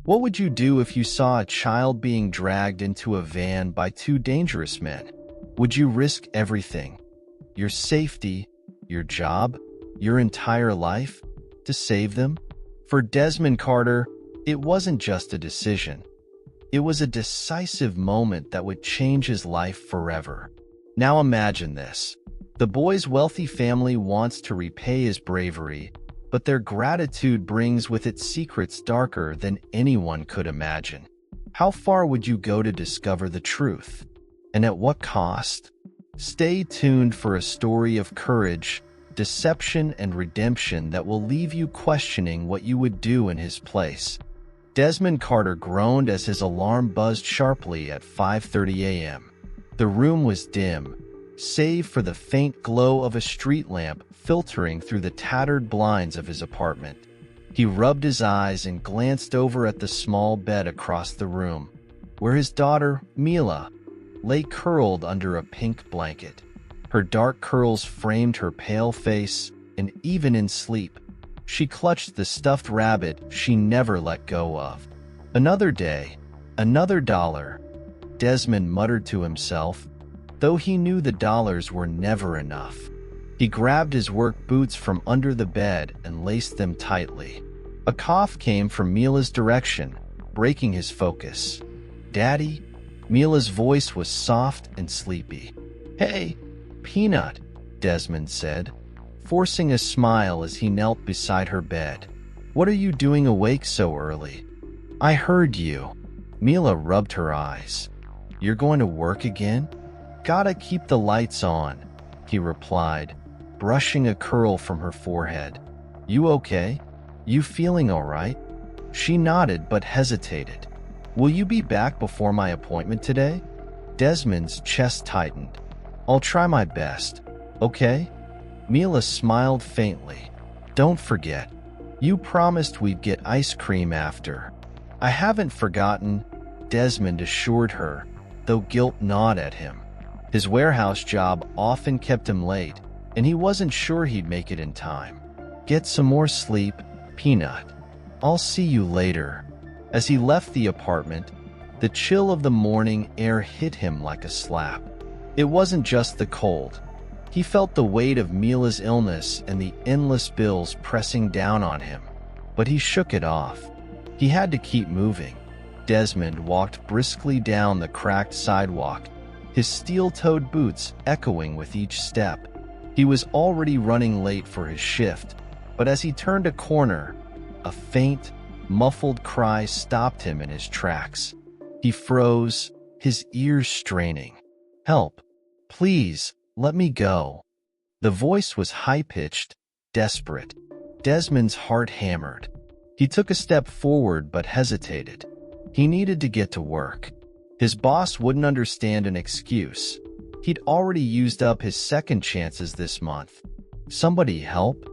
What would you do if you saw a child being dragged into a van by two dangerous men? Would you risk everything? Your safety, your job, your entire life to save them? For Desmond Carter, it wasn't just a decision. It was a decisive moment that would change his life forever. Now imagine this. The boy's wealthy family wants to repay his bravery, but their gratitude brings with it secrets darker than anyone could imagine. How far would you go to discover the truth? And at what cost? Stay tuned for a story of courage, deception, and redemption that will leave you questioning what you would do in his place. Desmond Carter groaned as his alarm buzzed sharply at 5:30 a.m. The room was dim, save for the faint glow of a street lamp filtering through the tattered blinds of his apartment. He rubbed his eyes and glanced over at the small bed across the room, where his daughter, Mila, lay curled under a pink blanket. Her dark curls framed her pale face, and even in sleep, she clutched the stuffed rabbit she never let go of. Another day, another dollar, Desmond muttered to himself, though he knew the dollars were never enough. He grabbed his work boots from under the bed and laced them tightly. A cough came from Mila's direction, breaking his focus. "Daddy?" Mila's voice was soft and sleepy. "Hey, Peanut," Desmond said, forcing a smile as he knelt beside her bed. "What are you doing awake so early?" "I heard you." Mila rubbed her eyes. "You're going to work again?" "Gotta keep the lights on," he replied, brushing a curl from her forehead. "You okay? You feeling all right?" She nodded but hesitated. "Will you be back before my appointment today?" Desmond's chest tightened. "I'll try my best, okay?" Mila smiled faintly. "Don't forget, you promised we'd get ice cream after." "I haven't forgotten," Desmond assured her, though guilt gnawed at him. His warehouse job often kept him late, and he wasn't sure he'd make it in time. "Get some more sleep, Peanut. I'll see you later." As he left the apartment, the chill of the morning air hit him like a slap. It wasn't just the cold. He felt the weight of Mila's illness and the endless bills pressing down on him. But he shook it off. He had to keep moving. Desmond walked briskly down the cracked sidewalk, his steel-toed boots echoing with each step. He was already running late for his shift, but as he turned a corner, a faint, muffled cry stopped him in his tracks. He froze, his ears straining. "Help! Please, let me go." The voice was high-pitched, desperate. Desmond's heart hammered. He took a step forward but hesitated. He needed to get to work. His boss wouldn't understand an excuse. He'd already used up his second chances this month. "Somebody help?"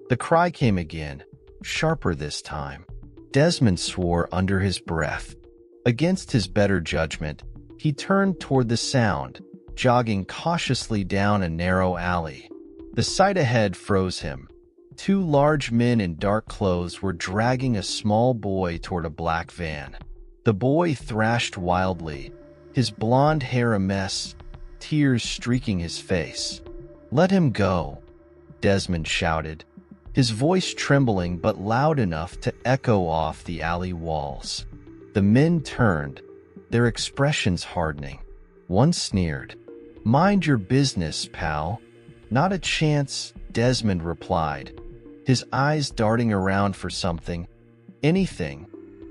The cry came again, sharper this time. Desmond swore under his breath. Against his better judgment, he turned toward the sound, jogging cautiously down a narrow alley. The sight ahead froze him. Two large men in dark clothes were dragging a small boy toward a black van. The boy thrashed wildly, his blonde hair a mess, tears streaking his face. "Let him go," Desmond shouted, his voice trembling but loud enough to echo off the alley walls. The men turned, their expressions hardening. One sneered. "Mind your business, pal." "Not a chance," Desmond replied, his eyes darting around for something, anything,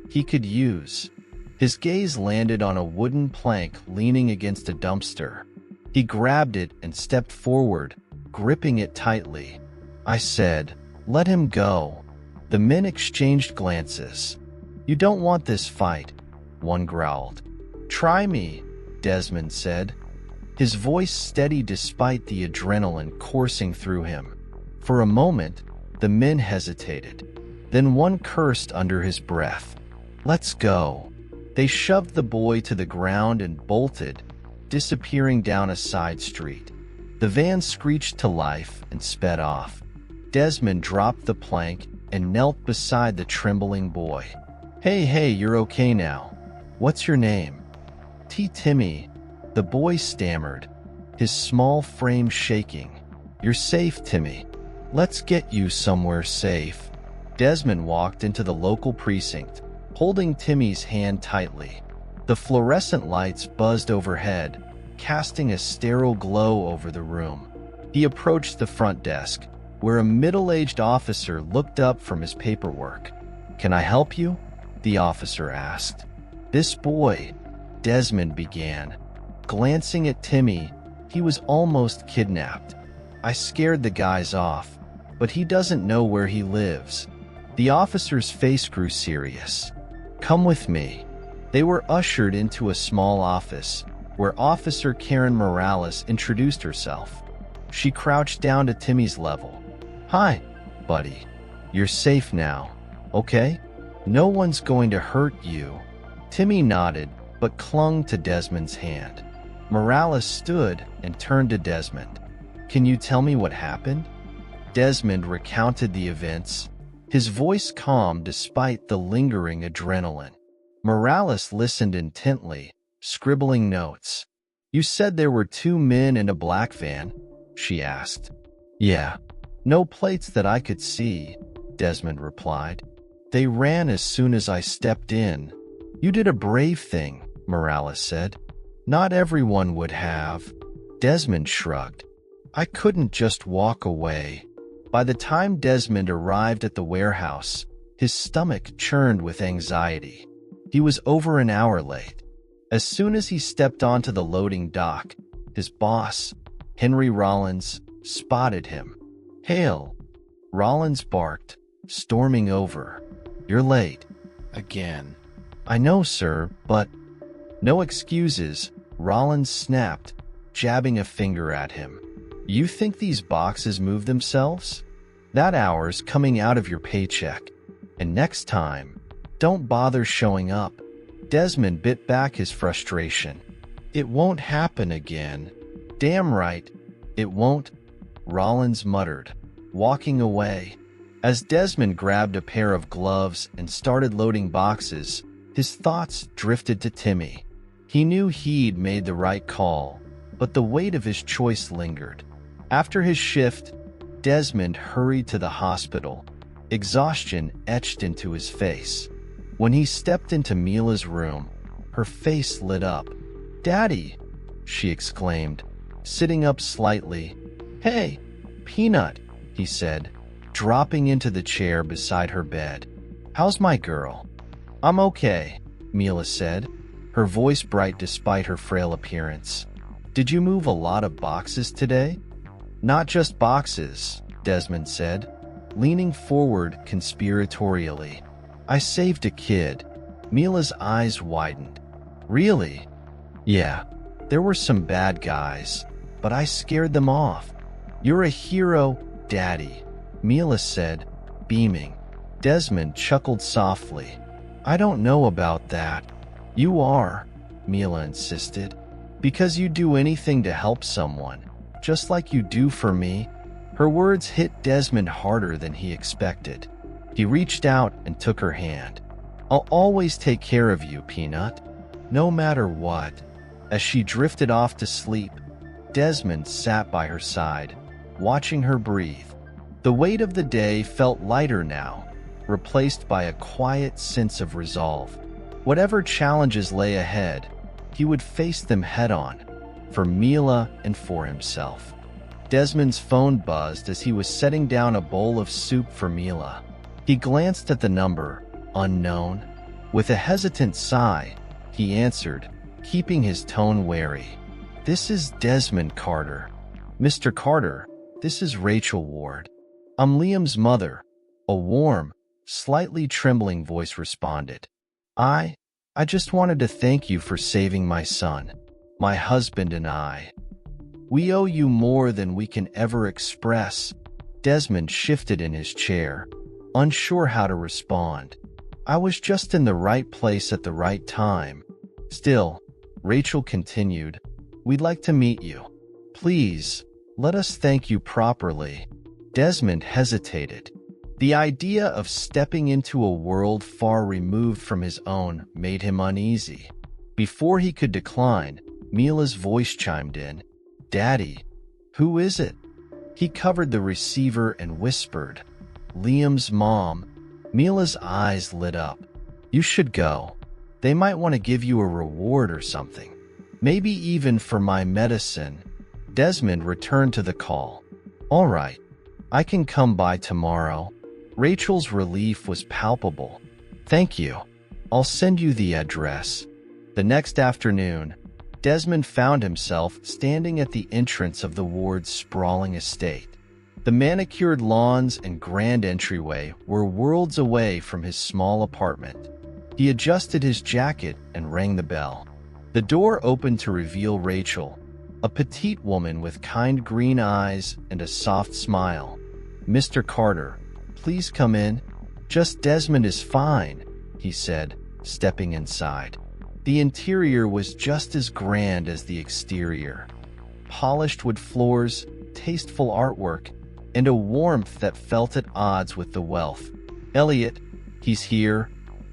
he could use. His gaze landed on a wooden plank leaning against a dumpster. He grabbed it and stepped forward, gripping it tightly. "I said, let him go." The men exchanged glances. "You don't want this fight," one growled. "Try me," Desmond said, his voice steady despite the adrenaline coursing through him. For a moment, the men hesitated. Then one cursed under his breath. "Let's go." They shoved the boy to the ground and bolted, disappearing down a side street. The van screeched to life and sped off. Desmond dropped the plank and knelt beside the trembling boy. Hey, you're okay now. What's your name? Timmy, the boy stammered, his small frame shaking. You're safe, Timmy. Let's get you somewhere safe. Desmond walked into the local precinct, holding Timmy's hand tightly. The fluorescent lights buzzed overhead, casting a sterile glow over the room. He approached the front desk, where a middle-aged officer looked up from his paperwork. Can I help you? The officer asked. This boy, Desmond began. Glancing at Timmy, he was almost kidnapped. I scared the guys off, but he doesn't know where he lives. The officer's face grew serious. Come with me. They were ushered into a small office, where Officer Karen Morales introduced herself. She crouched down to Timmy's level. Hi, buddy. You're safe now, okay? No one's going to hurt you. Timmy nodded, but clung to Desmond's hand. Morales stood and turned to Desmond. Can you tell me what happened? Desmond recounted the events, his voice calm despite the lingering adrenaline. Morales listened intently, scribbling notes. You said there were 2 men in a black van? She asked. Yeah. No plates that I could see, Desmond replied. They ran as soon as I stepped in. You did a brave thing, Morales said. Not everyone would have. Desmond shrugged. I couldn't just walk away. By the time Desmond arrived at the warehouse, his stomach churned with anxiety. He was over an hour late. As soon as he stepped onto the loading dock, his boss, Henry Rollins, spotted him. Hail! Rollins barked, storming over. You're late. Again. I know, sir, but... No excuses, Rollins snapped, jabbing a finger at him. You think these boxes move themselves? That hour's coming out of your paycheck. And next time, don't bother showing up. Desmond bit back his frustration. It won't happen again. Damn right, it won't, Rollins muttered, walking away. As Desmond grabbed a pair of gloves and started loading boxes, his thoughts drifted to Timmy. He knew he'd made the right call, but the weight of his choice lingered. After his shift, Desmond hurried to the hospital, exhaustion etched into his face. When he stepped into Mila's room, her face lit up. Daddy, she exclaimed, sitting up slightly. Hey, Peanut, he said, dropping into the chair beside her bed. How's my girl? I'm okay, Mila said, her voice bright despite her frail appearance. Did you move a lot of boxes today? Not just boxes, Desmond said, leaning forward conspiratorially. I saved a kid. Mila's eyes widened. Really? Yeah, there were some bad guys, but I scared them off. You're a hero, Daddy, Mila said, beaming. Desmond chuckled softly. I don't know about that. You are, Mila insisted, because you do anything to help someone, just like you do for me. Her words hit Desmond harder than he expected. He reached out and took her hand. I'll always take care of you, Peanut, no matter what. As she drifted off to sleep, Desmond sat by her side, watching her breathe. The weight of the day felt lighter now, replaced by a quiet sense of resolve. Whatever challenges lay ahead, he would face them head-on, for Mila and for himself. Desmond's phone buzzed as he was setting down a bowl of soup for Mila. He glanced at the number, unknown. With a hesitant sigh, he answered, keeping his tone wary. This is Desmond Carter. Mr. Carter, this is Rachel Ward. I'm Liam's mother. A warm, slightly trembling voice responded. I just wanted to thank you for saving my son, my husband and I. We owe you more than we can ever express. Desmond shifted in his chair, unsure how to respond. I was just in the right place at the right time. Still, Rachel continued, we'd like to meet you. Please, let us thank you properly. Desmond hesitated. The idea of stepping into a world far removed from his own made him uneasy. Before he could decline, Mila's voice chimed in. "Daddy, who is it?" He covered the receiver and whispered, "Liam's mom." Mila's eyes lit up. "You should go. They might want to give you a reward or something. Maybe even for my medicine." Desmond returned to the call. "All right, I can come by tomorrow." Rachel's relief was palpable. "Thank you. I'll send you the address." The next afternoon, Desmond found himself standing at the entrance of the ward's sprawling estate. The manicured lawns and grand entryway were worlds away from his small apartment. He adjusted his jacket and rang the bell. The door opened to reveal Rachel, a petite woman with kind green eyes and a soft smile. "Mr. Carter, please come in." "Just Desmond is fine," he said, stepping inside. The interior was just as grand as the exterior. Polished wood floors, tasteful artwork, and a warmth that felt at odds with the wealth. "Elliot, he's here,"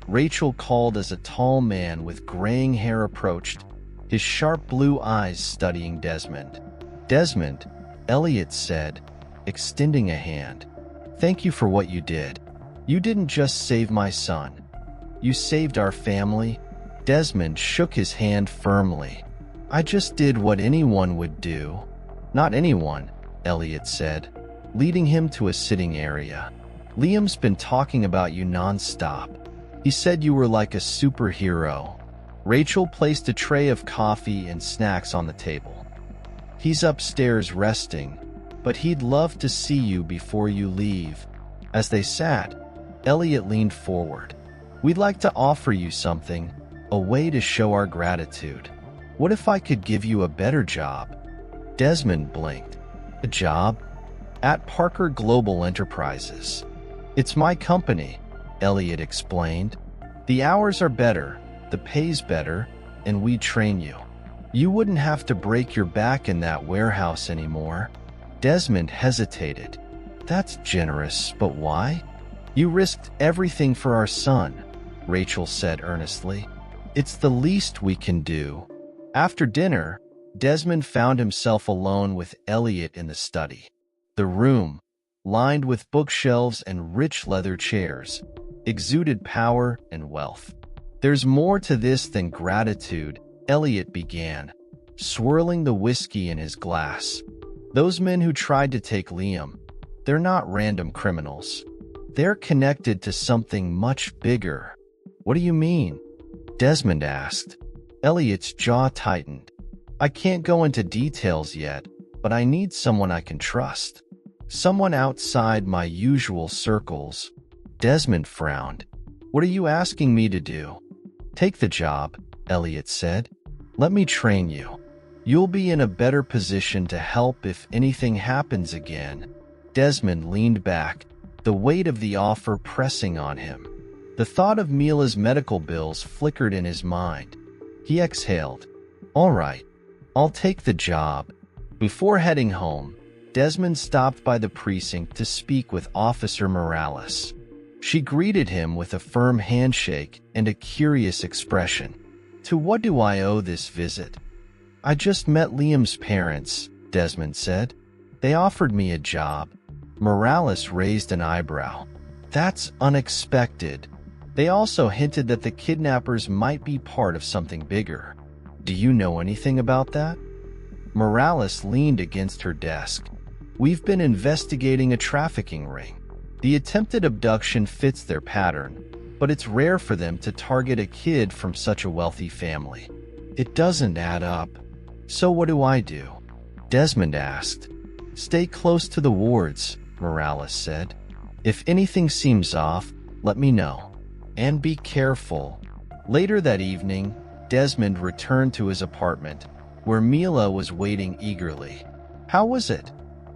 Rachel called as a tall man with graying hair approached, his sharp blue eyes studying Desmond. "Desmond," Elliot said, extending a hand. "Thank you for what you did. You didn't just save my son. You saved our family." Desmond shook his hand firmly. "I just did what anyone would do." "Not anyone," Elliot said, leading him to a sitting area. "Liam's been talking about you nonstop. He said you were like a superhero." Rachel placed a tray of coffee and snacks on the table. "He's upstairs resting, but he'd love to see you before you leave." As they sat, Elliot leaned forward. "We'd like to offer you something, a way to show our gratitude. What if I could give you a better job?" Desmond blinked. "A job?" "At Parker Global Enterprises. It's my company," Elliot explained. "The hours are better, the pay's better, and we train you. You wouldn't have to break your back in that warehouse anymore." Desmond hesitated. "That's generous, but why?" "You risked everything for our son," Rachel said earnestly. "It's the least we can do." After dinner, Desmond found himself alone with Elliot in the study. The room, lined with bookshelves and rich leather chairs, exuded power and wealth. "There's more to this than gratitude," Elliot began, swirling the whiskey in his glass. "Those men who tried to take Liam, they're not random criminals. They're connected to something much bigger." "What do you mean?" Desmond asked. Elliot's jaw tightened. "I can't go into details yet, but I need someone I can trust. Someone outside my usual circles." Desmond frowned. "What are you asking me to do?" "Take the job," Elliot said. "Let me train you. You'll be in a better position to help if anything happens again." Desmond leaned back, the weight of the offer pressing on him. The thought of Mila's medical bills flickered in his mind. He exhaled. "All right, I'll take the job." Before heading home, Desmond stopped by the precinct to speak with Officer Morales. She greeted him with a firm handshake and a curious expression. "To what do I owe this visit?" "I just met Liam's parents," Desmond said. "They offered me a job." Morales raised an eyebrow. "That's unexpected. They also hinted that the kidnappers might be part of something bigger. Do you know anything about that?" Morales leaned against her desk. "We've been investigating a trafficking ring. The attempted abduction fits their pattern, but it's rare for them to target a kid from such a wealthy family. It doesn't add up." "So what do I do?" Desmond asked. "Stay close to the wards," Morales said. "If anything seems off, let me know. And be careful." Later that evening, Desmond returned to his apartment, where Mila was waiting eagerly. "How was it?"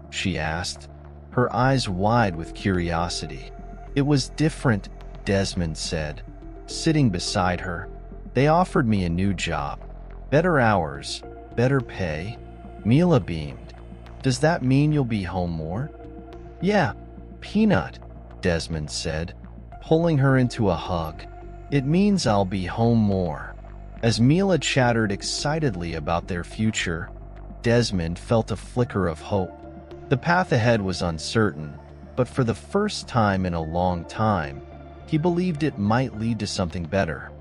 she asked, her eyes wide with curiosity. "It was different," Desmond said, sitting beside her. "They offered me a new job. Better hours, better pay." Mila beamed. "Does that mean you'll be home more?" "Yeah, Peanut," Desmond said, pulling her into a hug. "It means I'll be home more." As Mila chattered excitedly about their future, Desmond felt a flicker of hope. The path ahead was uncertain, but for the first time in a long time, he believed it might lead to something better.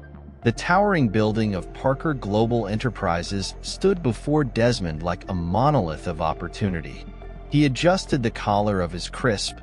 The towering building of Parker Global Enterprises stood before Desmond like a monolith of opportunity. He adjusted the collar of his crisp,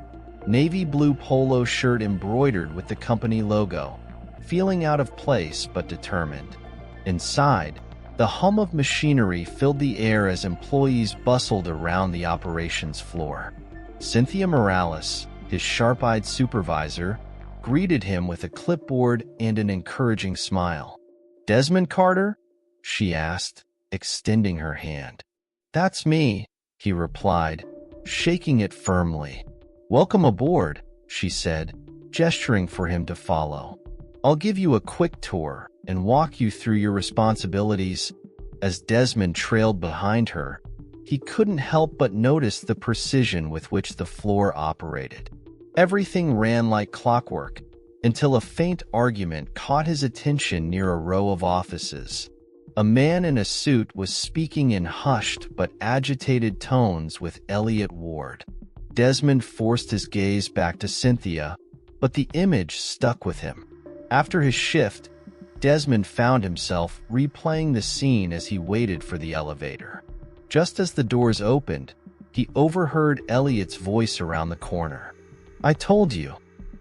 navy blue polo shirt embroidered with the company logo, feeling out of place but determined. Inside, the hum of machinery filled the air as employees bustled around the operations floor. Cynthia Morales, his sharp-eyed supervisor, greeted him with a clipboard and an encouraging smile. "Desmond Carter?" she asked, extending her hand. "That's me," he replied, shaking it firmly. "Welcome aboard," she said, gesturing for him to follow. "I'll give you a quick tour and walk you through your responsibilities." As Desmond trailed behind her, he couldn't help but notice the precision with which the floor operated. Everything ran like clockwork, until a faint argument caught his attention near a row of offices. A man in a suit was speaking in hushed but agitated tones with Elliot Ward. Desmond forced his gaze back to Cynthia, but the image stuck with him. After his shift, Desmond found himself replaying the scene as he waited for the elevator. Just as the doors opened, he overheard Elliot's voice around the corner. "I told you,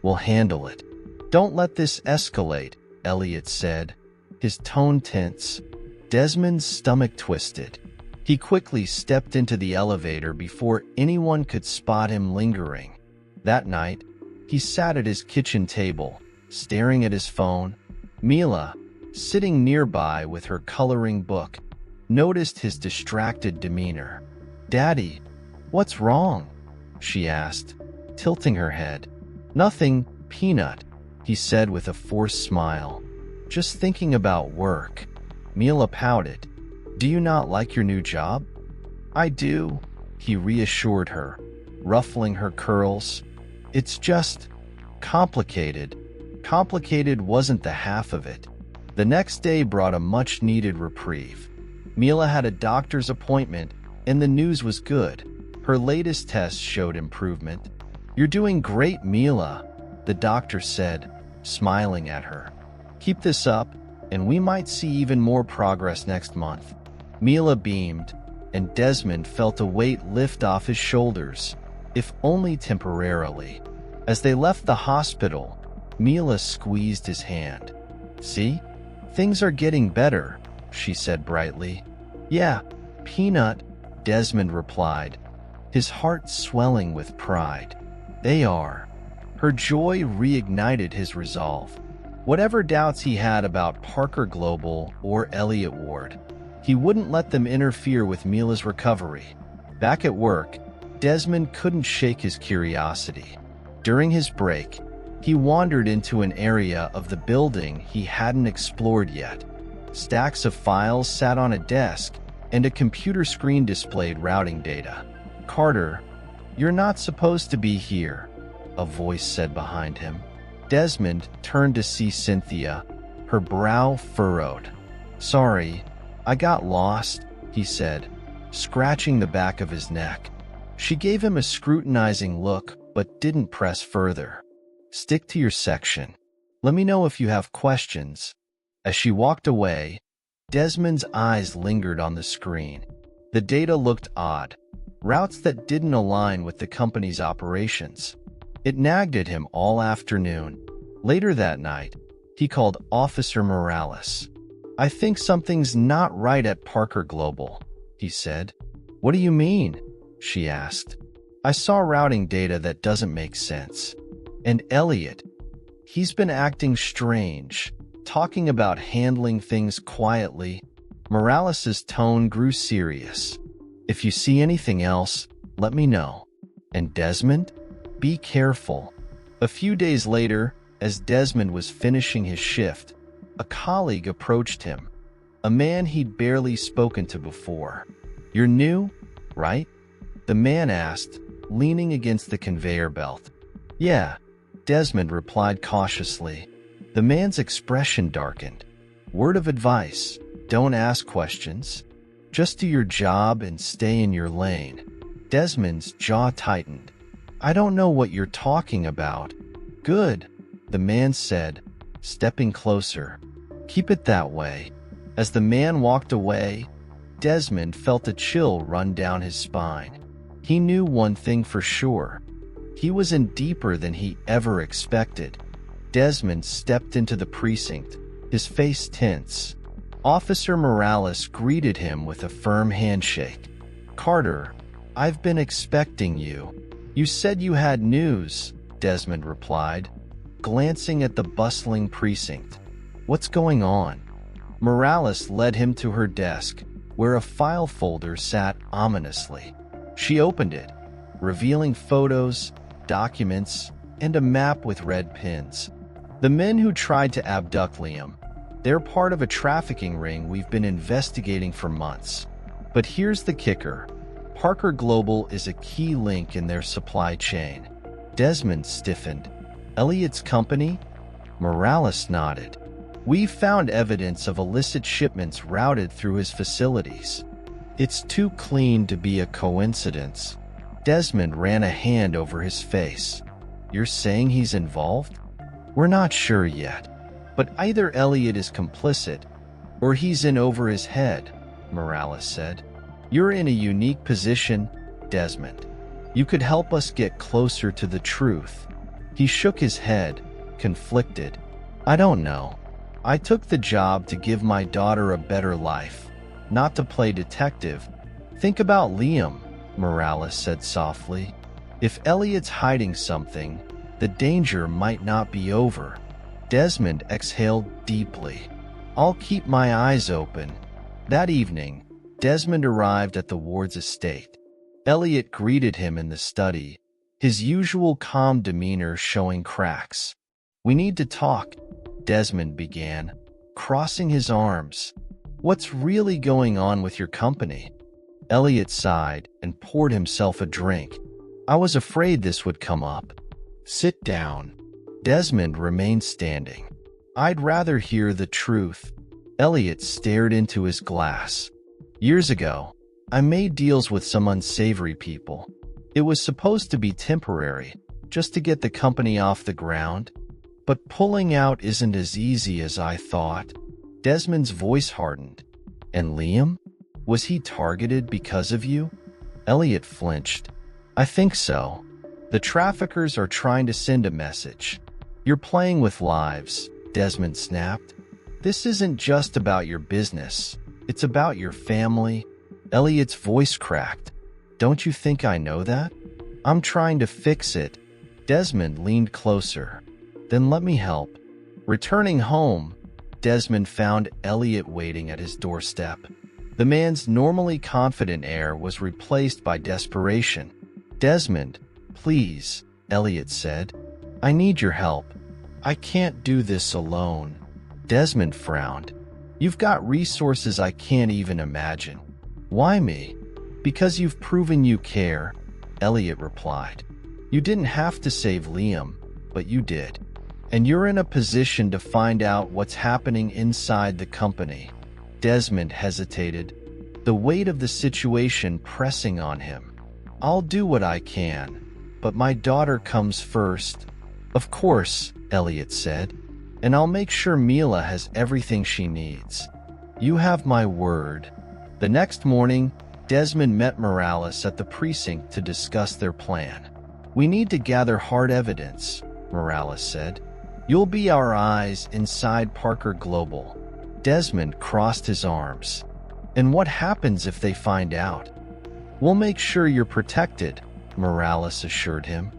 we'll handle it. Don't let this escalate," Elliot said, his tone tense. Desmond's stomach twisted. He quickly stepped into the elevator before anyone could spot him lingering. That night, he sat at his kitchen table, staring at his phone. Mila, sitting nearby with her coloring book, noticed his distracted demeanor. "Daddy, what's wrong?" she asked, tilting her head. "Nothing, Peanut," he said with a forced smile. "Just thinking about work." Mila pouted. "Do you not like your new job?" "I do," he reassured her, ruffling her curls. "It's just complicated." Complicated wasn't the half of it. The next day brought a much-needed reprieve. Mila had a doctor's appointment, and the news was good. Her latest tests showed improvement. "You're doing great, Mila," the doctor said, smiling at her. "Keep this up, and we might see even more progress next month." Mila beamed, and Desmond felt a weight lift off his shoulders, if only temporarily. As they left the hospital, Mila squeezed his hand. "See? Things are getting better," she said brightly. "Yeah, Peanut," Desmond replied, his heart swelling with pride. "They are." Her joy reignited his resolve. Whatever doubts he had about Parker Global or Elliot Ward, he wouldn't let them interfere with Mila's recovery. Back at work, Desmond couldn't shake his curiosity. During his break, he wandered into an area of the building he hadn't explored yet. Stacks of files sat on a desk, and a computer screen displayed routing data. "Carter, you're not supposed to be here," a voice said behind him. Desmond turned to see Cynthia, her brow furrowed. "Sorry, I got lost," he said, scratching the back of his neck. She gave him a scrutinizing look but didn't press further. "Stick to your section. Let me know if you have questions." As she walked away, Desmond's eyes lingered on the screen. The data looked odd, routes that didn't align with the company's operations. It nagged at him all afternoon. Later that night, he called Officer Morales. "I think something's not right at Parker Global," he said. "What do you mean?" she asked. "I saw routing data that doesn't make sense. And Elliot, he's been acting strange, talking about handling things quietly." Morales's tone grew serious. "If you see anything else, let me know. And Desmond, be careful." A few days later, as Desmond was finishing his shift, a colleague approached him, a man he'd barely spoken to before. "You're new, right?" the man asked, leaning against the conveyor belt. "Yeah," Desmond replied cautiously. The man's expression darkened. Word of advice: don't ask questions. Just do your job and stay in your lane. Desmond's jaw tightened. I don't know what you're talking about. Good, the man said, stepping closer. Keep it that way. As the man walked away, Desmond felt a chill run down his spine. He knew one thing for sure. He was in deeper than he ever expected. Desmond stepped into the precinct, his face tense. Officer Morales greeted him with a firm handshake. Carter, I've been expecting you. You said you had news, Desmond replied, glancing at the bustling precinct. What's going on? Morales led him to her desk, where a file folder sat ominously. She opened it, revealing photos, documents, and a map with red pins. The men who tried to abduct Liam. They're part of a trafficking ring we've been investigating for months. But here's the kicker. Parker Global is a key link in their supply chain. Desmond stiffened. Elliot's company? Morales nodded. We've found evidence of illicit shipments routed through his facilities. It's too clean to be a coincidence. Desmond ran a hand over his face. You're saying he's involved? We're not sure yet. But either Elliot is complicit, or he's in over his head, Morales said. You're in a unique position, Desmond. You could help us get closer to the truth. He shook his head, conflicted. I don't know. I took the job to give my daughter a better life, not to play detective. Think about Liam, Morales said softly. If Elliot's hiding something, the danger might not be over. Desmond exhaled deeply. I'll keep my eyes open. That evening, Desmond arrived at the Ward's estate. Elliot greeted him in the study, his usual calm demeanor showing cracks. We need to talk, Desmond began, crossing his arms. What's really going on with your company? Elliot sighed and poured himself a drink. I was afraid this would come up. Sit down. Desmond remained standing. I'd rather hear the truth. Elliot stared into his glass. Years ago, I made deals with some unsavory people. It was supposed to be temporary, just to get the company off the ground. But pulling out isn't as easy as I thought. Desmond's voice hardened. And Liam? Was he targeted because of you? Elliot flinched. I think so. The traffickers are trying to send a message. You're playing with lives, Desmond snapped. This isn't just about your business. It's about your family. Elliot's voice cracked. Don't you think I know that? I'm trying to fix it. Desmond leaned closer. Then let me help. Returning home, Desmond found Elliot waiting at his doorstep. The man's normally confident air was replaced by desperation. Desmond, please, Elliot said. I need your help. I can't do this alone. Desmond frowned. You've got resources I can't even imagine. Why me? Because you've proven you care, Elliot replied. You didn't have to save Liam, but you did. And you're in a position to find out what's happening inside the company. Desmond hesitated, the weight of the situation pressing on him. I'll do what I can, but my daughter comes first. Of course, Elliot said, and I'll make sure Mila has everything she needs. You have my word. The next morning, Desmond met Morales at the precinct to discuss their plan. We need to gather hard evidence, Morales said. You'll be our eyes inside Parker Global. Desmond crossed his arms. And what happens if they find out? We'll make sure you're protected, Morales assured him.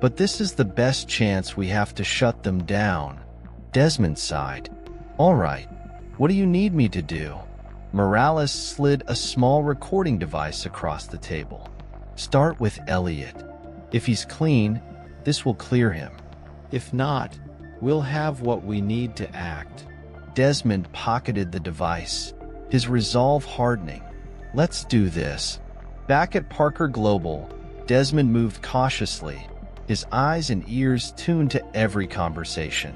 But this is the best chance we have to shut them down. Desmond sighed. All right, what do you need me to do? Morales slid a small recording device across the table. Start with Elliot. If he's clean, this will clear him. If not, we'll have what we need to act. Desmond pocketed the device, his resolve hardening. Let's do this. Back at Parker Global, Desmond moved cautiously, his eyes and ears tuned to every conversation.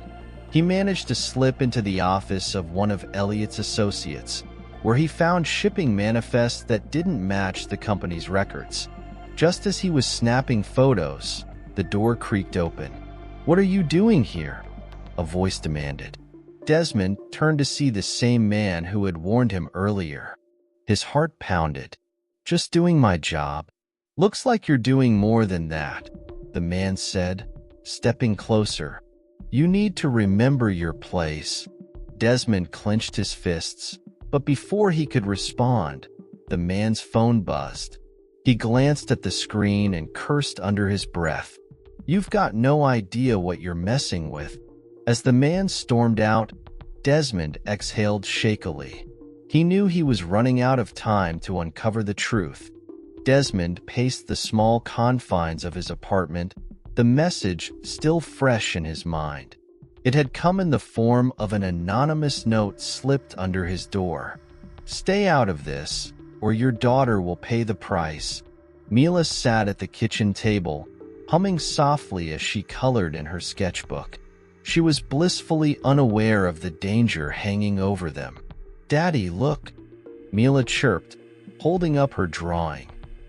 He managed to slip into the office of one of Elliot's associates, where he found shipping manifests that didn't match the company's records. Just as he was snapping photos, the door creaked open. "What are you doing here?" a voice demanded. Desmond turned to see the same man who had warned him earlier. His heart pounded. "Just doing my job." "Looks like you're doing more than that," the man said, stepping closer. "You need to remember your place." Desmond clenched his fists, but before he could respond, the man's phone buzzed. He glanced at the screen and cursed under his breath. "You've got no idea what you're messing with." As the man stormed out, Desmond exhaled shakily. He knew he was running out of time to uncover the truth. Desmond paced the small confines of his apartment, the message still fresh in his mind. It had come in the form of an anonymous note slipped under his door. "Stay out of this, or your daughter will pay the price." Mila sat at the kitchen table, humming softly as she colored in her sketchbook. She was blissfully unaware of the danger hanging over them. "Daddy, look," Mila chirped, holding up her drawing.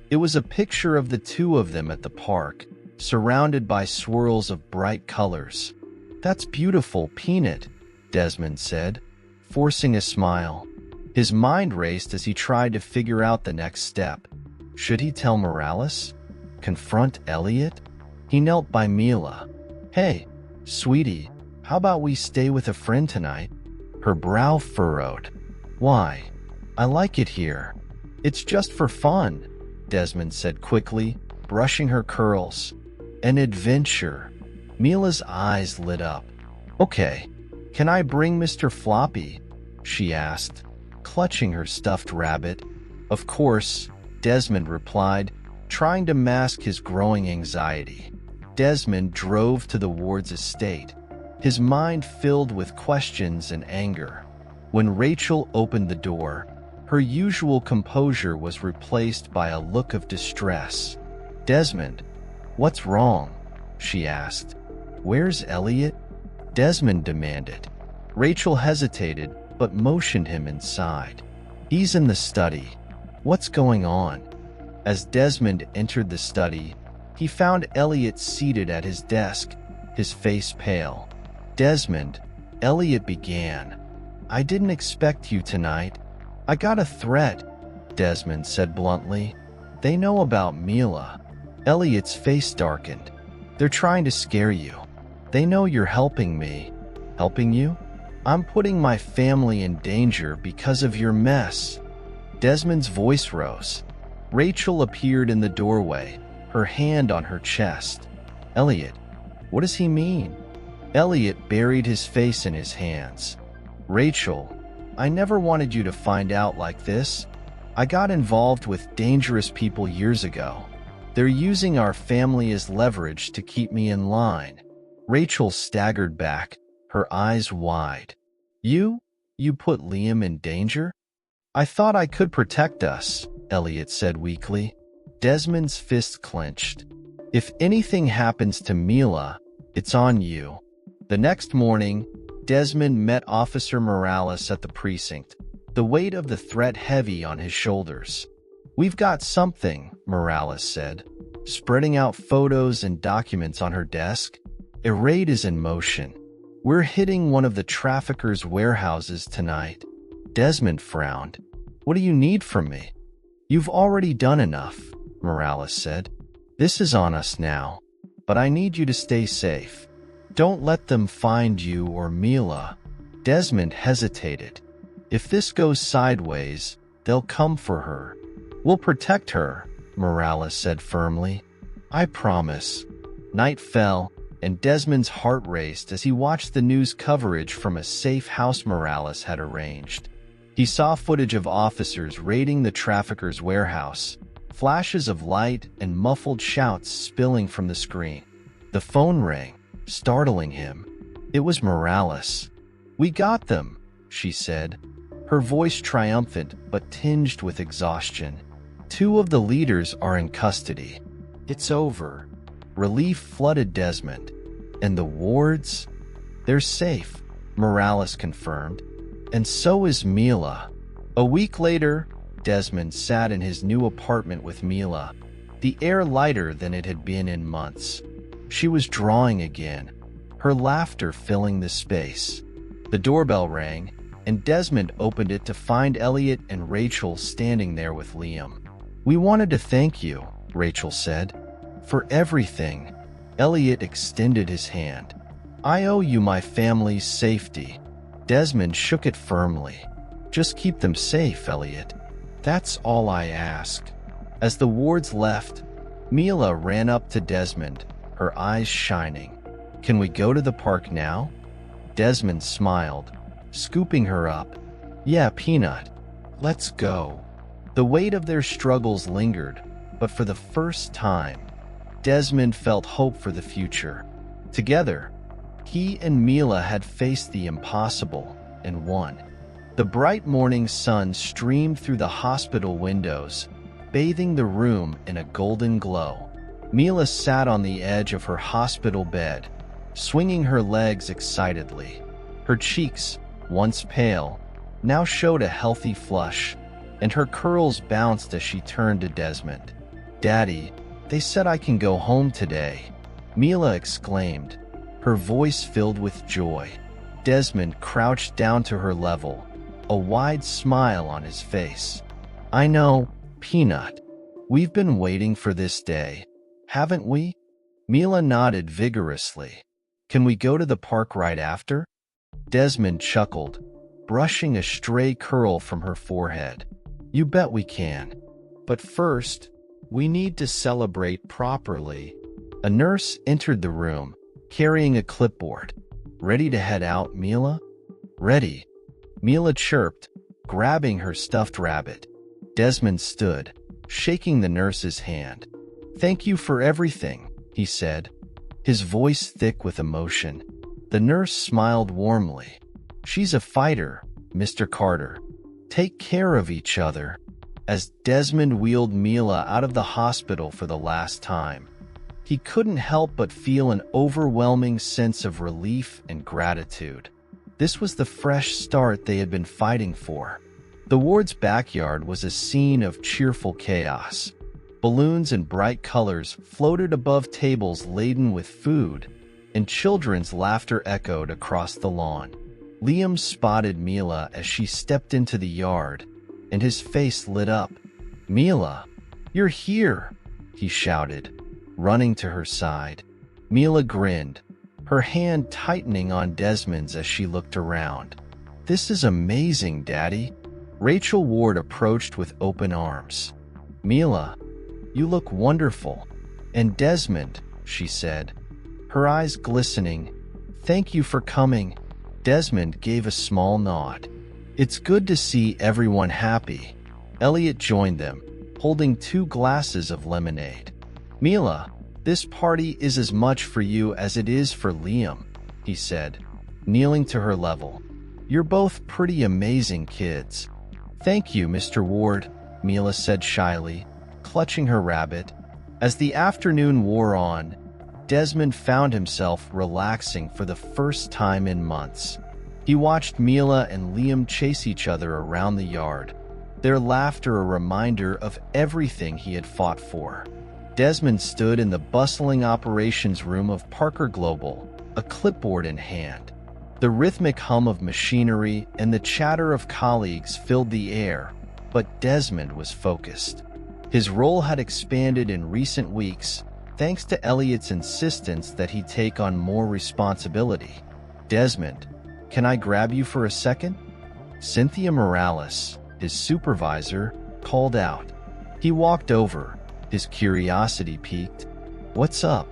It was a picture of the two of them at the park, surrounded by swirls of bright colors. "That's beautiful, Peanut," Desmond said, forcing a smile. His mind raced as he tried to figure out the next step. Should he tell Morales? Confront Elliot? He knelt by Mila. "Hey, sweetie, how about we stay with a friend tonight?" Her brow furrowed. "Why? I like it here." "It's just for fun," Desmond said quickly, brushing her curls. "An adventure." Mila's eyes lit up. "Okay, can I bring Mr. Floppy?" she asked, clutching her stuffed rabbit. "Of course," Desmond replied, trying to mask his growing anxiety. Desmond drove to the Ward's estate, his mind filled with questions and anger. When Rachel opened the door, her usual composure was replaced by a look of distress. "Desmond, what's wrong?" she asked. "Where's Elliot?" Desmond demanded. Rachel hesitated, but motioned him inside. "He's in the study." "What's going on?" As Desmond entered the study, he found Elliot seated at his desk, his face pale. "Desmond," Elliot began, "I didn't expect you tonight." "I got a threat," Desmond said bluntly. "They know about Mila." Elliot's face darkened. "They're trying to scare you. They know you're helping me." "Helping you?" "I'm putting my family in danger because of your mess." Desmond's voice rose. Rachel appeared in the doorway, her hand on her chest. "Elliot, what does he mean?" Elliot buried his face in his hands. "Rachel, I never wanted you to find out like this. I got involved with dangerous people years ago. They're using our family as leverage to keep me in line." Rachel staggered back, her eyes wide. You put Liam in danger?" "I thought I could protect us," Elliot said weakly. Desmond's fist clenched. "If anything happens to Mila, it's on you." The next morning, Desmond met Officer Morales at the precinct, the weight of the threat heavy on his shoulders. "We've got something," Morales said, spreading out photos and documents on her desk. "A raid is in motion. We're hitting one of the traffickers' warehouses tonight." Desmond frowned. "What do you need from me?" "You've already done enough," Morales said. "This is on us now, but I need you to stay safe. Don't let them find you or Mila." Desmond hesitated. "If this goes sideways, they'll come for her." "We'll protect her," Morales said firmly. "I promise." Night fell, and Desmond's heart raced as he watched the news coverage from a safe house Morales had arranged. He saw footage of officers raiding the trafficker's warehouse, flashes of light and muffled shouts spilling from the screen. The phone rang, startling him. It was Morales. "We got them," she said, her voice triumphant but tinged with exhaustion. "Two of the leaders are in custody. It's over." Relief flooded Desmond. And the wards? They're safe, Morales confirmed. And so is Mila. A week later, Desmond sat in his new apartment with Mila, the air lighter than it had been in months. She was drawing again, her laughter filling the space. The doorbell rang, and Desmond opened it to find Elliot and Rachel standing there with Liam. "We wanted to thank you," Rachel said, "for everything." Elliot extended his hand. "I owe you my family's safety." Desmond shook it firmly. "Just keep them safe, Elliot. That's all I ask." As the wards left, Mila ran up to Desmond, her eyes shining. "Can we go to the park now?" Desmond smiled, scooping her up. "Yeah, Peanut. Let's go." The weight of their struggles lingered, but for the first time, Desmond felt hope for the future. Together, he and Mila had faced the impossible and won. The bright morning sun streamed through the hospital windows, bathing the room in a golden glow. Mila sat on the edge of her hospital bed, swinging her legs excitedly. Her cheeks, once pale, now showed a healthy flush, and her curls bounced as she turned to Desmond. "Daddy, they said I can go home today," Mila exclaimed, her voice filled with joy. Desmond crouched down to her level, a wide smile on his face. "I know, Peanut. We've been waiting for this day, haven't we?" Mila nodded vigorously. "Can we go to the park right after?" Desmond chuckled, brushing a stray curl from her forehead. "You bet we can. But first, we need to celebrate properly." A nurse entered the room, carrying a clipboard. "Ready to head out, Mila?" "Ready," Mila chirped, grabbing her stuffed rabbit. Desmond stood, shaking the nurse's hand. "Thank you for everything," he said, his voice thick with emotion. The nurse smiled warmly. "She's a fighter, Mr. Carter. Take care of each other." As Desmond wheeled Mila out of the hospital for the last time, he couldn't help but feel an overwhelming sense of relief and gratitude. This was the fresh start they had been fighting for. The ward's backyard was a scene of cheerful chaos. Balloons and bright colors floated above tables laden with food, and children's laughter echoed across the lawn. Liam spotted Mila as she stepped into the yard, and his face lit up. "Mila, you're here!" he shouted, running to her side. Mila grinned, her hand tightening on Desmond's as she looked around. "This is amazing, Daddy." Rachel Ward approached with open arms. "Mila, you look wonderful." "And Desmond," she said, her eyes glistening. "Thank you for coming." Desmond gave a small nod. "It's good to see everyone happy." Elliot joined them, holding 2 glasses of lemonade. "Mila, this party is as much for you as it is for Liam," he said, kneeling to her level. "You're both pretty amazing kids." "Thank you, Mr. Ward," Mila said shyly, clutching her rabbit. As the afternoon wore on, Desmond found himself relaxing for the first time in months. He watched Mila and Liam chase each other around the yard, their laughter a reminder of everything he had fought for. Desmond stood in the bustling operations room of Parker Global, a clipboard in hand. The rhythmic hum of machinery and the chatter of colleagues filled the air, but Desmond was focused. His role had expanded in recent weeks, thanks to Elliot's insistence that he take on more responsibility. "Desmond, can I grab you for a second?" Cynthia Morales, his supervisor, called out. He walked over, his curiosity piqued. "What's up?"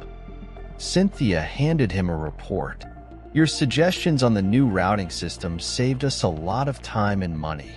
Cynthia handed him a report. "Your suggestions on the new routing system saved us a lot of time and money.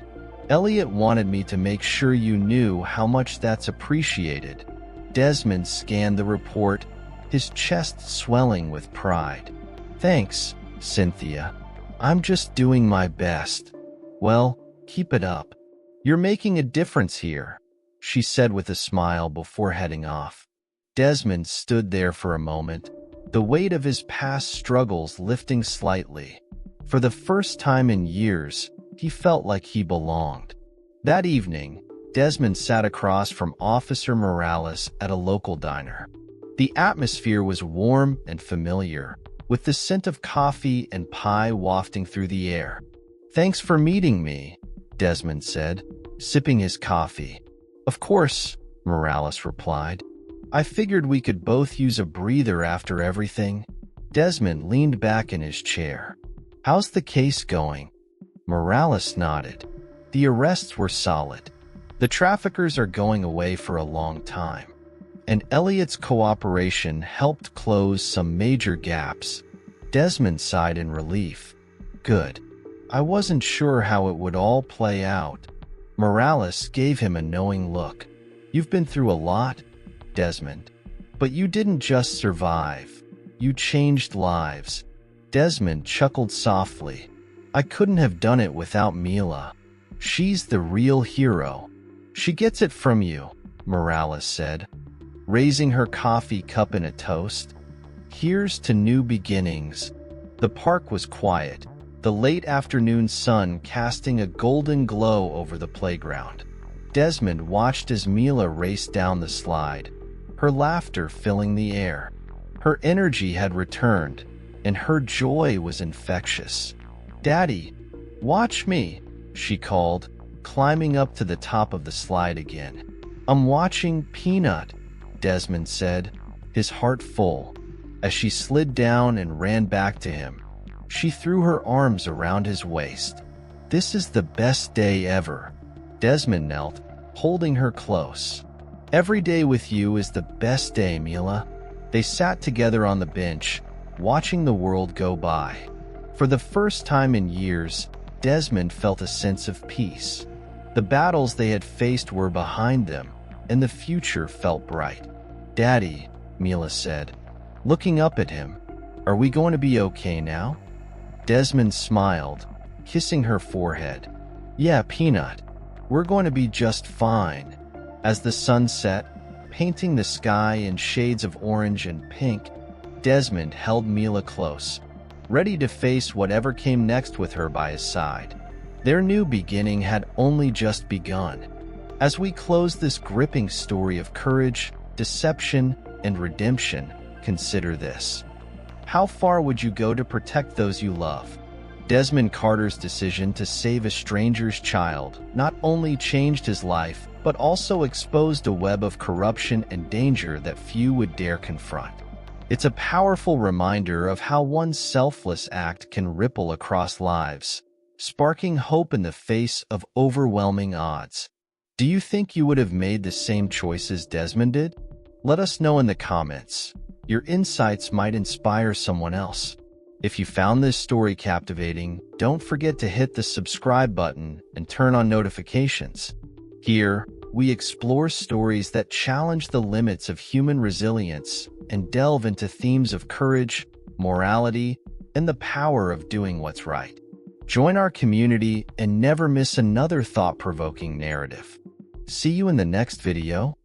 Elliot wanted me to make sure you knew how much that's appreciated." Desmond scanned the report, his chest swelling with pride. "Thanks, Cynthia. I'm just doing my best." "Well, keep it up. You're making a difference here," she said with a smile before heading off. Desmond stood there for a moment, the weight of his past struggles lifting slightly. For the first time in years, he felt like he belonged. That evening, Desmond sat across from Officer Morales at a local diner. The atmosphere was warm and familiar, with the scent of coffee and pie wafting through the air. "Thanks for meeting me," Desmond said, sipping his coffee. "Of course," Morales replied. "I figured we could both use a breather after everything." Desmond leaned back in his chair. "How's the case going?" Morales nodded. "The arrests were solid. The traffickers are going away for a long time. And Elliot's cooperation helped close some major gaps." Desmond sighed in relief. "Good. I wasn't sure how it would all play out." Morales gave him a knowing look. "You've been through a lot, Desmond. But you didn't just survive. You changed lives." Desmond chuckled softly. "I couldn't have done it without Mila. She's the real hero." "She gets it from you," Morales said, raising her coffee cup in a toast. "Here's to new beginnings." The park was quiet, the late afternoon sun casting a golden glow over the playground. Desmond watched as Mila raced down the slide, her laughter filling the air. Her energy had returned, and her joy was infectious. "Daddy, watch me," she called, climbing up to the top of the slide again. "I'm watching Peanut," Desmond said, his heart full. As she slid down and ran back to him, she threw her arms around his waist. "This is the best day ever." Desmond knelt, holding her close. "Every day with you is the best day, Mila." They sat together on the bench, watching the world go by. For the first time in years, Desmond felt a sense of peace. The battles they had faced were behind them, and the future felt bright. "Daddy," Mila said, looking up at him, "are we going to be okay now?" Desmond smiled, kissing her forehead. "Yeah, Peanut, we're going to be just fine." As the sun set, painting the sky in shades of orange and pink, Desmond held Mila close, ready to face whatever came next with her by his side. Their new beginning had only just begun. As we close this gripping story of courage, deception, and redemption, consider this. How far would you go to protect those you love? Desmond Carter's decision to save a stranger's child not only changed his life, but also exposed a web of corruption and danger that few would dare confront. It's a powerful reminder of how one selfless act can ripple across lives, sparking hope in the face of overwhelming odds. Do you think you would have made the same choices Desmond did? Let us know in the comments. Your insights might inspire someone else. If you found this story captivating, don't forget to hit the subscribe button and turn on notifications. Here, we explore stories that challenge the limits of human resilience and delve into themes of courage, morality, and the power of doing what's right. Join our community and never miss another thought-provoking narrative. See you in the next video.